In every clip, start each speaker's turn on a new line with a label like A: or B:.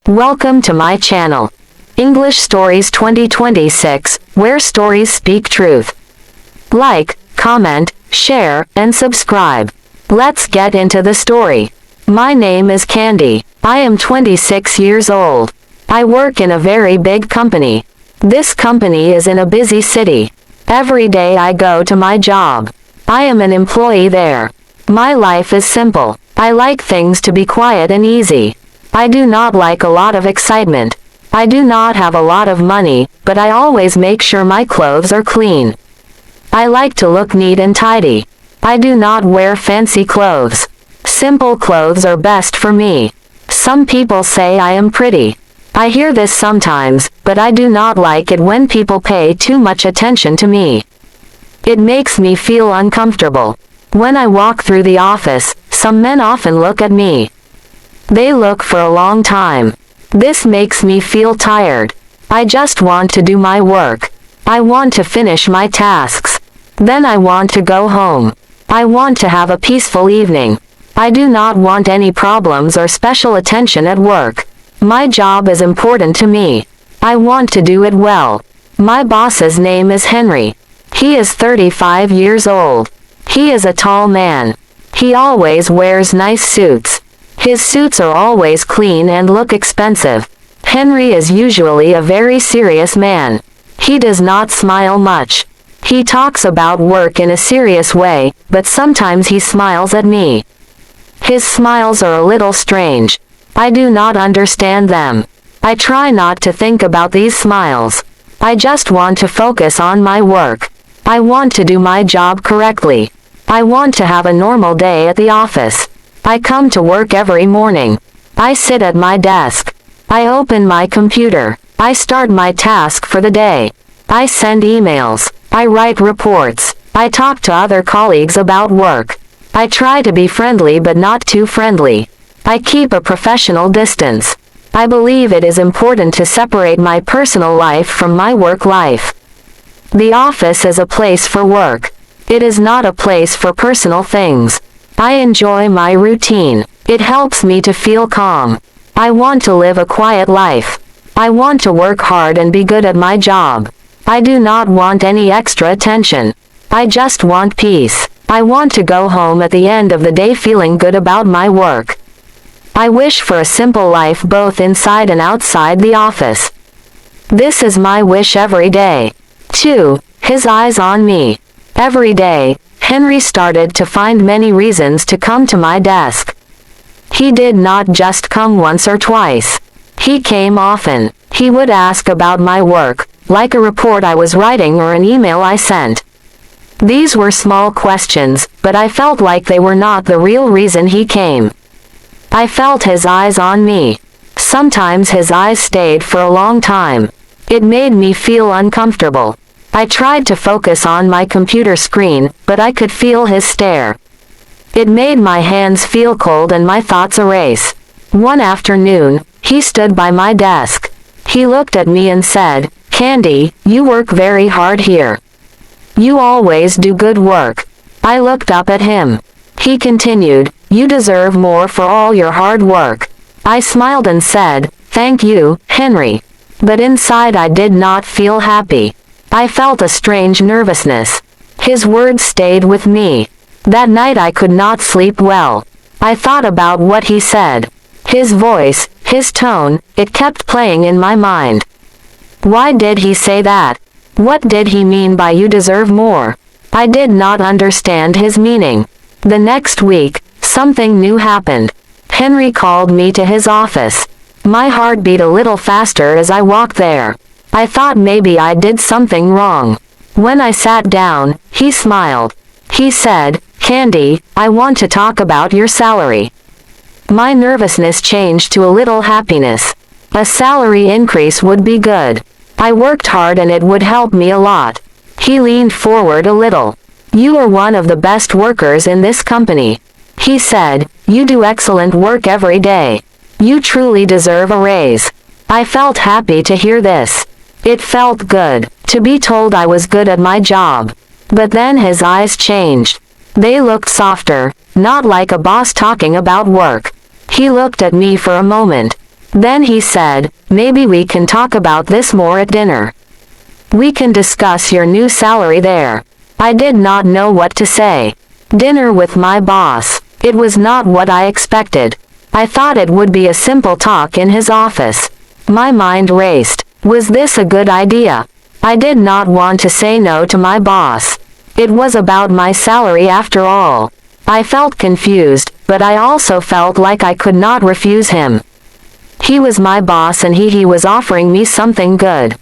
A: Welcome to my channel, English Stories 2026, where stories speak truth. Like, comment, share, and subscribe. Let's get into the story. My name is Candy. I am 26 years old. I work in a very big company. This company is in a busy city. Every day I go to my job. I am an employee there. My life is simple. I like things to be quiet and easy. I do not like a lot of excitement. I do not have a lot of money, but I always make sure my clothes are clean. I like to look neat and tidy. I do not wear fancy clothes. Simple clothes are best for me. Some people say I am pretty. I hear this sometimes, but I do not like it when people pay too much attention to me. It makes me feel uncomfortable. When I walk through the office, some men often look at me. They look for a long time. This makes me feel tired. I just want to do my work. I want to finish my tasks. Then I want to go home. I want to have a peaceful evening. I do not want any problems or special attention at work. My job is important to me. I want to do it well. My boss's name is Henry. He is 35 years old. He is a tall man. He always wears nice suits. His suits are always clean and look expensive. Henry is usually a very serious man. He does not smile much. He talks about work in a serious way, but sometimes he smiles at me. His smiles are a little strange. I do not understand them. I try not to think about these smiles. I just want to focus on my work. I want to do my job correctly. I want to have a normal day at the office. I come to work every morning. I sit at my desk. I open my computer. I start my task for the day. I send emails. I write reports. I talk to other colleagues about work. I try to be friendly but not too friendly. I keep a professional distance. I believe it is important to separate my personal life from my work life. The office is a place for work. It is not a place for personal things. I enjoy my routine. It helps me to feel calm. I want to live a quiet life. I want to work hard and be good at my job. I do not want any extra attention. I just want peace. I want to go home at the end of the day feeling good about my work. I wish for a simple life both inside and outside the office. This is my wish every day. 2. His eyes on me. Every day, Henry started to find many reasons to come to my desk. He did not just come once or twice. He came often. He would ask about my work, like a report I was writing or an email I sent. These were small questions, but I felt like they were not the real reason he came. I felt his eyes on me. Sometimes his eyes stayed for a long time. It made me feel uncomfortable. I tried to focus on my computer screen, but I could feel his stare. It made my hands feel cold and my thoughts a race. One afternoon, he stood by my desk. He looked at me and said, "Candy, you work very hard here. You always do good work." I looked up at him. He continued, "You deserve more for all your hard work." I smiled and said, "Thank you, Henry." But inside I did not feel happy. I felt a strange nervousness. His words stayed with me. That night I could not sleep well. I thought about what he said. His voice, his tone, it kept playing in my mind. Why did he say that? What did he mean by "you deserve more"? I did not understand his meaning. The next week, something new happened. Henry called me to his office. My heart beat a little faster as I walked there. I thought maybe I did something wrong. When I sat down, he smiled. He said, "Candy, I want to talk about your salary." My nervousness changed to a little happiness. A salary increase would be good. I worked hard and it would help me a lot. He leaned forward a little. "You are one of the best workers in this company." He said, "You do excellent work every day. You truly deserve a raise." I felt happy to hear this. It felt good to be told I was good at my job. But then his eyes changed. They looked softer, not like a boss talking about work. He looked at me for a moment. Then he said, maybe we can talk about this more at dinner. We can discuss your new salary there. I did not know what to say. Dinner with my boss. It was not what I expected. I thought it would be a simple talk in his office. My mind raced. Was this a good idea? I did not want to say no to my boss. It was about my salary after all. I felt confused, but I also felt like I could not refuse him. He was my boss and he was offering me something good.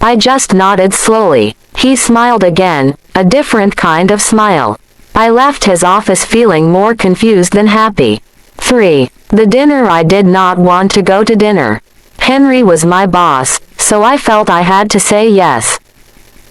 A: I just nodded slowly. He smiled again, a different kind of smile. I left his office feeling more confused than happy. 3. The dinner. I did not want to go to dinner. Henry was my boss, so I felt I had to say yes.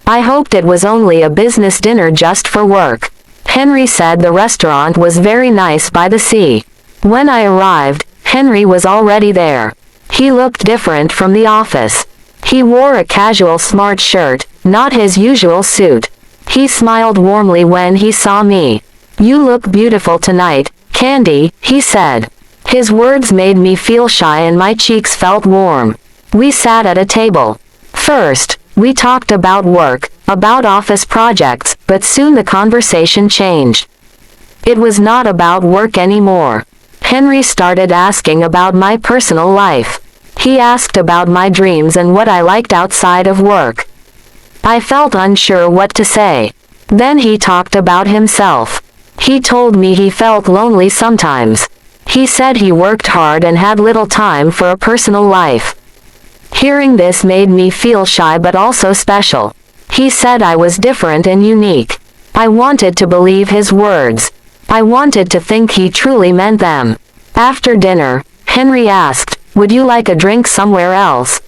A: I hoped it was only a business dinner just for work. Henry said the restaurant was very nice by the sea. When I arrived, Henry was already there. He looked different from the office. He wore a casual smart shirt, not his usual suit. He smiled warmly when he saw me. You look beautiful tonight, Candy, he said. His words made me feel shy and my cheeks felt warm. We sat at a table. First, we talked about work, about office projects, but soon the conversation changed. It was not about work anymore. Henry started asking about my personal life. He asked about my dreams and what I liked outside of work. I felt unsure what to say. Then he talked about himself. He told me he felt lonely sometimes. He said he worked hard and had little time for a personal life. Hearing this made me feel shy but also special. He said I was different and unique. I wanted to believe his words. I wanted to think he truly meant them. After dinner, Henry asked, would you like a drink somewhere else?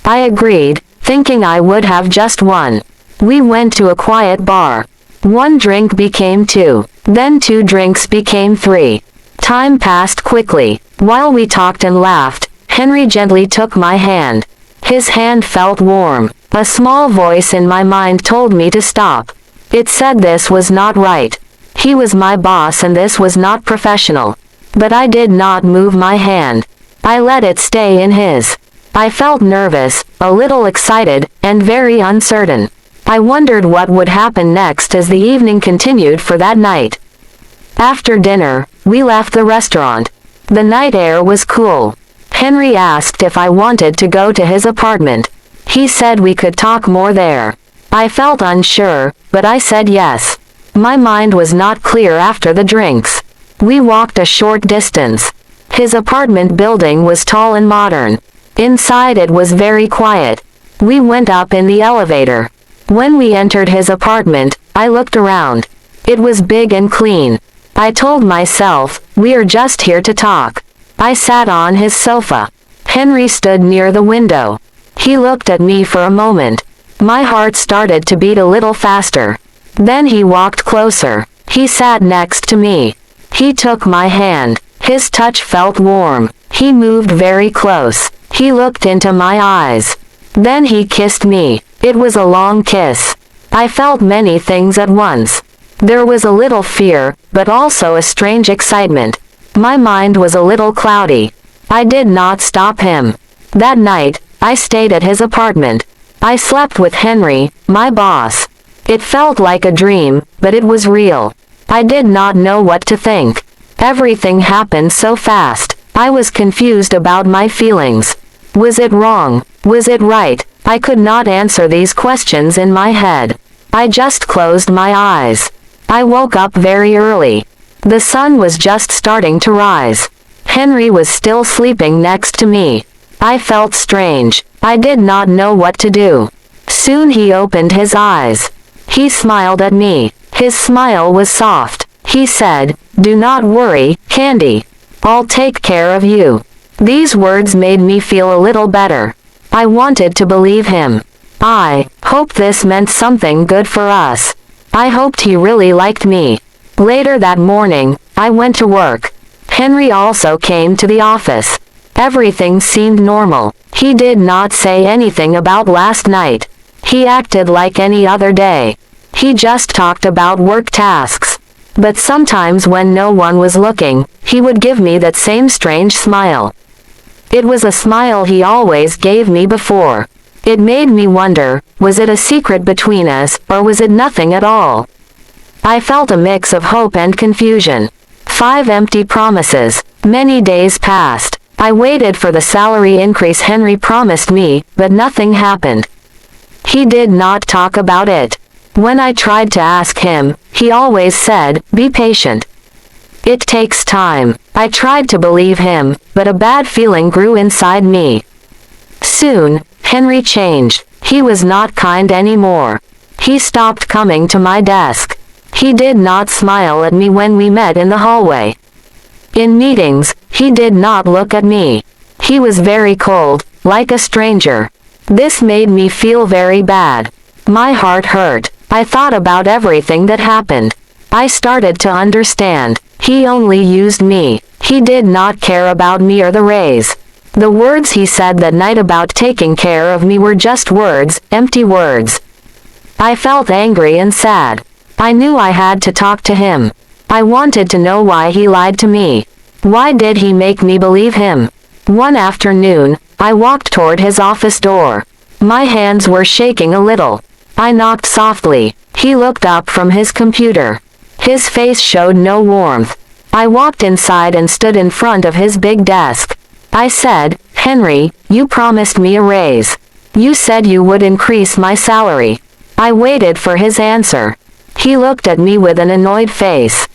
A: I agreed, thinking I would have just one. We went to a quiet bar. 1 drink became 2. Then 2 drinks became 3. Time passed quickly. While we talked and laughed, Henry gently took my hand. His hand felt warm. A small voice in my mind told me to stop. It said this was not right. He was my boss and this was not professional. But I did not move my hand. I let it stay in his. I felt nervous, a little excited, and very uncertain. I wondered what would happen next as the evening continued for that night. After dinner, we left the restaurant. The night air was cool. Henry asked if I wanted to go to his apartment. He said we could talk more there. I felt unsure, but I said yes. My mind was not clear after the drinks. We walked a short distance. His apartment building was tall and modern. Inside it was very quiet. We went up in the elevator. When we entered his apartment, I looked around. It was big and clean. I told myself, we're just here to talk. I sat on his sofa. Henry stood near the window. He looked at me for a moment. My heart started to beat a little faster. Then he walked closer. He sat next to me. He took my hand. His touch felt warm. He moved very close. He looked into my eyes. Then he kissed me. It was a long kiss. I felt many things at once. There was a little fear, but also a strange excitement. My mind was a little cloudy. I did not stop him. That night, I stayed at his apartment. I slept with Henry, my boss. It felt like a dream, but it was real. I did not know what to think. Everything happened so fast. I was confused about my feelings. Was it wrong? Was it right? I could not answer these questions in my head. I just closed my eyes. I woke up very early. The sun was just starting to rise. Henry was still sleeping next to me. I felt strange. I did not know what to do. Soon he opened his eyes. He smiled at me. His smile was soft. He said, "Do not worry, Candy. I'll take care of you." These words made me feel a little better. I wanted to believe him. I hoped this meant something good for us. I hoped he really liked me. Later that morning, I went to work. Henry also came to the office. Everything seemed normal. He did not say anything about last night. He acted like any other day. He just talked about work tasks. But sometimes when no one was looking, he would give me that same strange smile. It was a smile he always gave me before. It made me wonder, was it a secret between us, or was it nothing at all? I felt a mix of hope and confusion. 5 empty promises. Many days passed. I waited for the salary increase Henry promised me, but nothing happened. He did not talk about it. When I tried to ask him, he always said, "Be patient. It takes time." I tried to believe him, but a bad feeling grew inside me. Soon, Henry changed. He was not kind anymore. He stopped coming to my desk. He did not smile at me when we met in the hallway. In meetings, he did not look at me. He was very cold, like a stranger. This made me feel very bad. My heart hurt. I thought about everything that happened. I started to understand. He only used me. He did not care about me or the raise. The words he said that night about taking care of me were just words, empty words. I felt angry and sad. I knew I had to talk to him. I wanted to know why he lied to me. Why did he make me believe him? One afternoon, I walked toward his office door. My hands were shaking a little. I knocked softly. He looked up from his computer. His face showed no warmth. I walked inside and stood in front of his big desk. I said, "Henry, you promised me a raise. You said you would increase my salary." I waited for his answer. He looked at me with an annoyed face.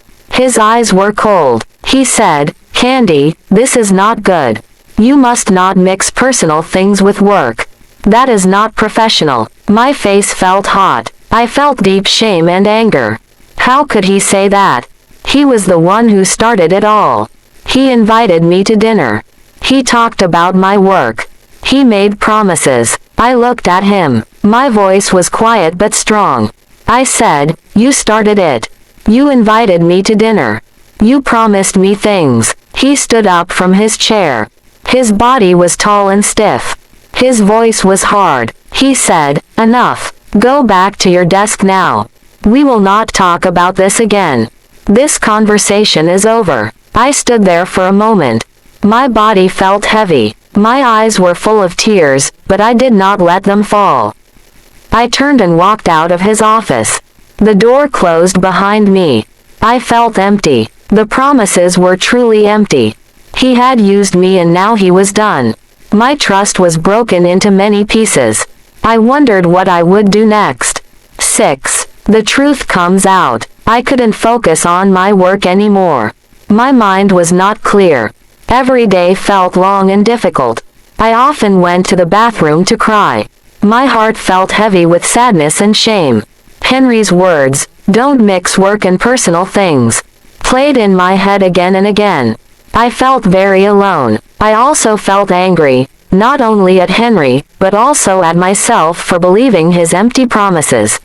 A: His eyes were cold. He said, "Candy, this is not good. You must not mix personal things with work. That is not professional." My face felt hot. I felt deep shame and anger. How could he say that? He was the one who started it all. He invited me to dinner. He talked about my work. He made promises. I looked at him. My voice was quiet but strong. I said, "You started it. You invited me to dinner. You promised me things." He stood up from his chair. His body was tall and stiff. His voice was hard. He said, "Enough. Go back to your desk now. We will not talk about this again. This conversation is over." I stood there for a moment. My body felt heavy. My eyes were full of tears, but I did not let them fall. I turned and walked out of his office. The door closed behind me. I felt empty. The promises were truly empty. He had used me and now he was done. My trust was broken into many pieces. I wondered what I would do next. 6. The truth comes out. I couldn't focus on my work anymore. My mind was not clear. Every day felt long and difficult. I often went to the bathroom to cry. My heart felt heavy with sadness and shame. Henry's words, "Don't mix work and personal things," played in my head again and again. I felt very alone. I also felt angry, not only at Henry, but also at myself for believing his empty promises.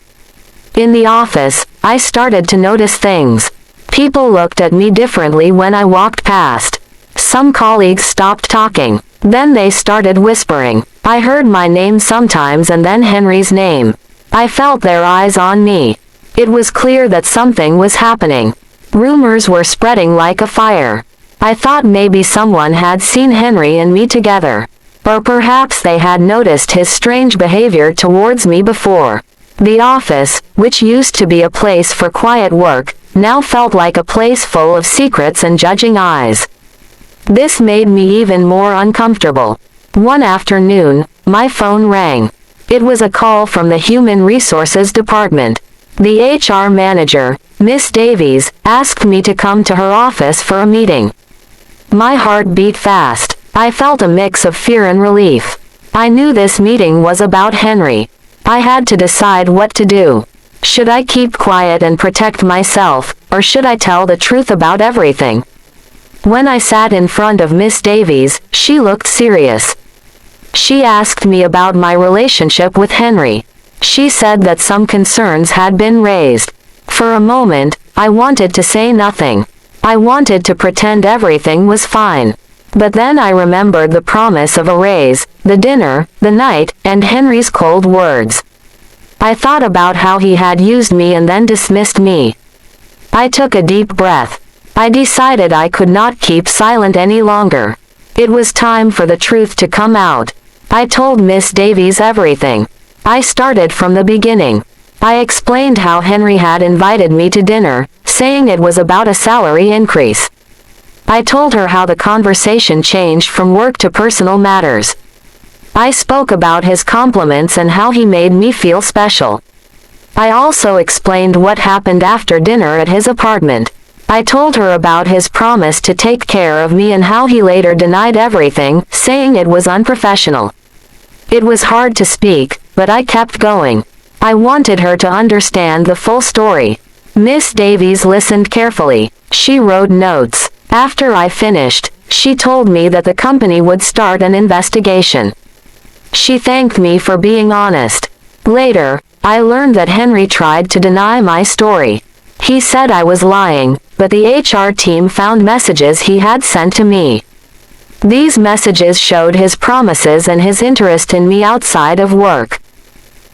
A: In the office, I started to notice things. People looked at me differently when I walked past. Some colleagues stopped talking. Then they started whispering. I heard my name sometimes and then Henry's name. I felt their eyes on me. It was clear that something was happening. Rumors were spreading like a fire. I thought maybe someone had seen Henry and me together. Or perhaps they had noticed his strange behavior towards me before. The office, which used to be a place for quiet work, now felt like a place full of secrets and judging eyes. This made me even more uncomfortable. One afternoon, my phone rang. It was a call from the Human Resources Department. The HR manager, Miss Davies, asked me to come to her office for a meeting. My heart beat fast. I felt a mix of fear and relief. I knew this meeting was about Henry. I had to decide what to do. Should I keep quiet and protect myself, or should I tell the truth about everything? When I sat in front of Miss Davies, she looked serious. She asked me about my relationship with Henry. She said that some concerns had been raised. For a moment, I wanted to say nothing. I wanted to pretend everything was fine. But then I remembered the promise of a raise, the dinner, the night, and Henry's cold words. I thought about how he had used me and then dismissed me. I took a deep breath. I decided I could not keep silent any longer. It was time for the truth to come out. I told Miss Davies everything. I started from the beginning. I explained how Henry had invited me to dinner, saying it was about a salary increase. I told her how the conversation changed from work to personal matters. I spoke about his compliments and how he made me feel special. I also explained what happened after dinner at his apartment. I told her about his promise to take care of me and how he later denied everything, saying it was unprofessional. It was hard to speak, but I kept going. I wanted her to understand the full story. Miss Davies listened carefully. She wrote notes. After I finished, she told me that the company would start an investigation. She thanked me for being honest. Later, I learned that Henry tried to deny my story. He said I was lying, but the HR team found messages he had sent to me. These messages showed his promises and his interest in me outside of work.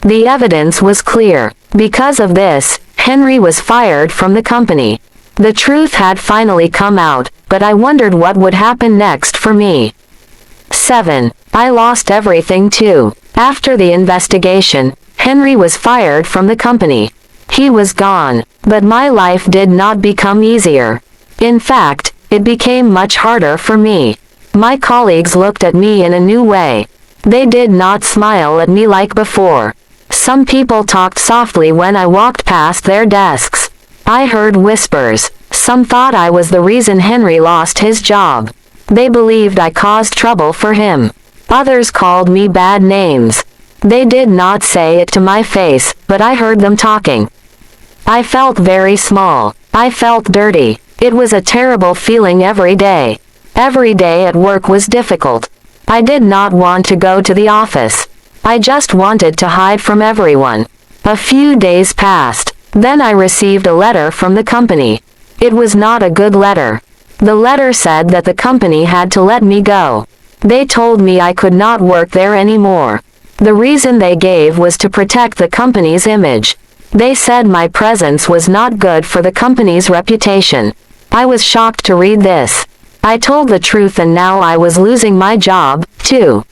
A: The evidence was clear. Because of this, Henry was fired from the company. The truth had finally come out, but I wondered what would happen next for me. 7. I lost everything too. After the investigation, Henry was fired from the company. He was gone, but my life did not become easier. In fact, it became much harder for me. My colleagues looked at me in a new way. They did not smile at me like before. Some people talked softly when I walked past their desks. I heard whispers. Some thought I was the reason Henry lost his job. They believed I caused trouble for him. Others called me bad names. They did not say it to my face, but I heard them talking. I felt very small. I felt dirty. It was a terrible feeling every day. Every day at work was difficult. I did not want to go to the office. I just wanted to hide from everyone. A few days passed. Then I received a letter from the company. It was not a good letter. The letter said that the company had to let me go. They told me I could not work there anymore. The reason they gave was to protect the company's image. They said my presence was not good for the company's reputation. I was shocked to read this. I told the truth and now I was losing my job, too.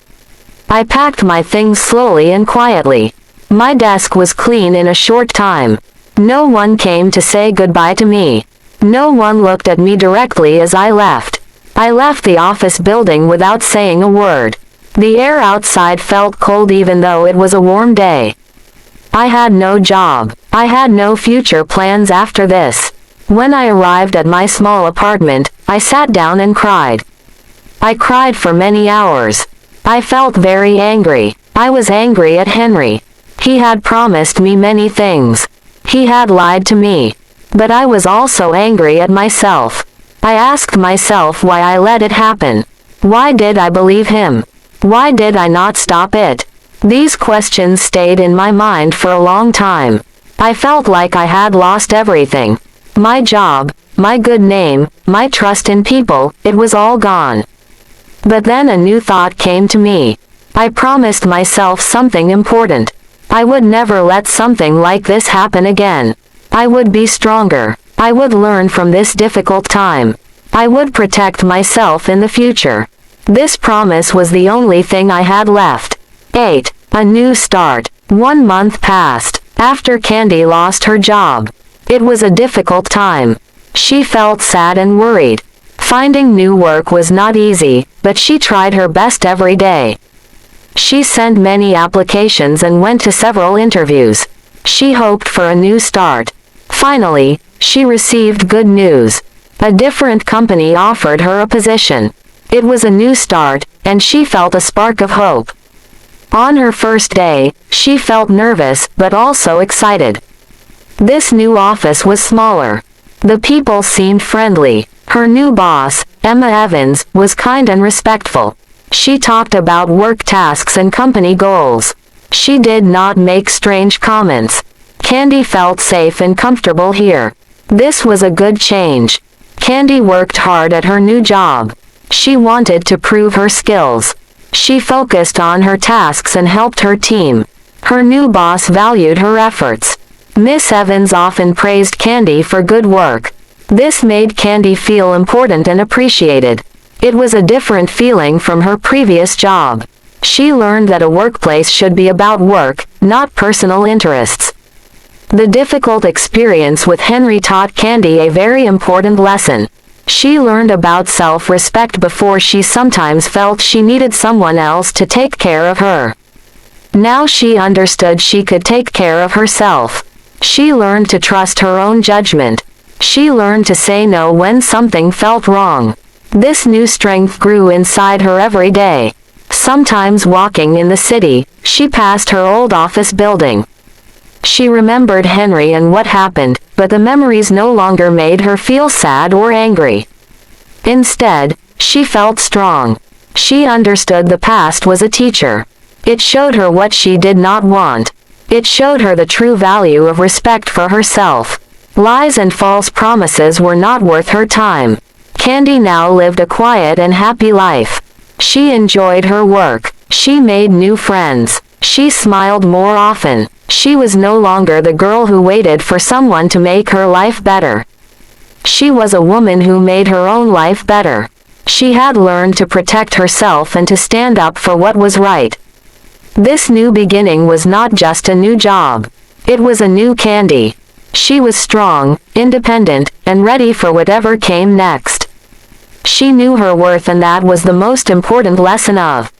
A: I packed my things slowly and quietly. My desk was clean in a short time. No one came to say goodbye to me. No one looked at me directly as I left. I left the office building without saying a word. The air outside felt cold even though it was a warm day. I had no job. I had no future plans after this. When I arrived at my small apartment, I sat down and cried. I cried for many hours. I felt very angry. I was angry at Henry. He had promised me many things. He had lied to me. But I was also angry at myself. I asked myself why I let it happen. Why did I believe him? Why did I not stop it? These questions stayed in my mind for a long time. I felt like I had lost everything. My job, my good name, my trust in people, it was all gone. But then a new thought came to me. I promised myself something important. I would never let something like this happen again. I would be stronger. I would learn from this difficult time. I would protect myself in the future. This promise was the only thing I had left. 8. A new start. 1 month passed. After Candy lost her job. It was a difficult time. She felt sad and worried. Finding new work was not easy, but she tried her best every day. She sent many applications and went to several interviews. She hoped for a new start. Finally, she received good news. A different company offered her a position. It was a new start, and she felt a spark of hope. On her first day, she felt nervous but also excited. This new office was smaller. The people seemed friendly. Her new boss, Emma Evans, was kind and respectful. She talked about work tasks and company goals. She did not make strange comments. Candy felt safe and comfortable here. This was a good change. Candy worked hard at her new job. She wanted to prove her skills. She focused on her tasks and helped her team. Her new boss valued her efforts. Miss Evans often praised Candy for good work. This made Candy feel important and appreciated. It was a different feeling from her previous job. She learned that a workplace should be about work, not personal interests. The difficult experience with Henry taught Candy a very important lesson. She learned about self-respect before she sometimes felt she needed someone else to take care of her. Now she understood she could take care of herself. She learned to trust her own judgment. She learned to say no when something felt wrong. This new strength grew inside her every day. Sometimes walking in the city, she passed her old office building. She remembered Henry and what happened, but the memories no longer made her feel sad or angry. Instead, she felt strong. She understood the past was a teacher. It showed her what she did not want. It showed her the true value of respect for herself. Lies and false promises were not worth her time. Candy now lived a quiet and happy life. She enjoyed her work. She made new friends. She smiled more often. She was no longer the girl who waited for someone to make her life better. She was a woman who made her own life better. She had learned to protect herself and to stand up for what was right. This new beginning was not just a new job. It was a new Candy. She was strong, independent, and ready for whatever came next. She knew her worth, and that was the most important lesson of